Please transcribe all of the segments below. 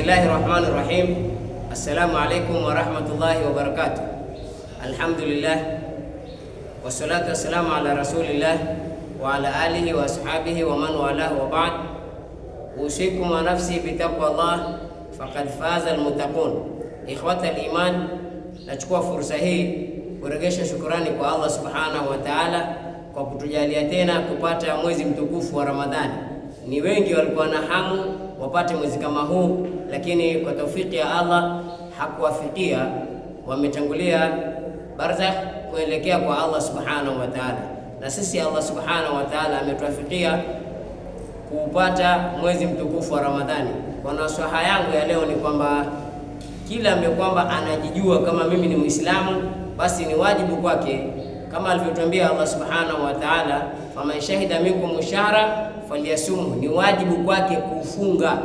Bismillahirrahmanirrahim. Assalamu alaikum warahmatullahi wabarakatuh. Alhamdulillah wassalatu wassalamu ala rasulillah wa ala alihi wa ashabihi wa man walah wa ba'd. Usikum wa nafsi bitaqwallah faqad faza almuttaqun. Ikhwata aliman, nachukua fursa hii kurejesha shukrani kwa Allah subhanahu wa ta'ala kwa kutujalia tena kupata mwezi mtukufu wa Ramadhani. Ni wengi walikuwa na hamu wapate mwezi kama huu, lakini kwa taufiki ya Allah hakuwafikia, wametangulia barzakh kuelekea kwa Allah subhanahu wa ta'ala. Na sisi Allah subhanahu wa ta'ala ametuafikia kupata mwezi mtukufu wa Ramadhani. Kwa nasaha yangu ya leo ni kwamba kila ambaye kwamba anajijua kama mimi ni Muislamu, basi ni wajibu kwake kama alivyotuambia Allah subhanahu wa ta'ala, faman shahida minkum shahra falyasumhu, ni wajibu kwake kufunga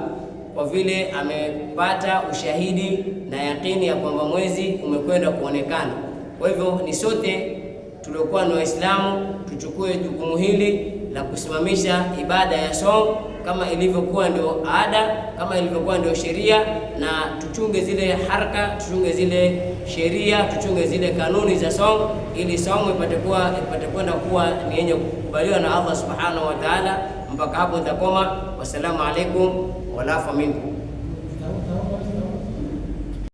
kwa vile amepata ushahidi na yakini ya kwamba mwezi umekwenda kuonekana. Kwa hivyo ni sote tuliokuwa ni Waislamu tuchukue jukumu hili la kusimamisha ibada ya saum kama ilivyokuwa ndio ada, kama ilivyokuwa ndio sheria, na tuchunge zile haraka, tuchunge zile sheria, tuchunge zile kanuni za saum, ili saum ipate kwenda kuwa ni yenye kukubaliwa na Allah subhanahu wa ta'ala. Mpaka hapo nitakoma. Wassalamu alaikum walafa minkum.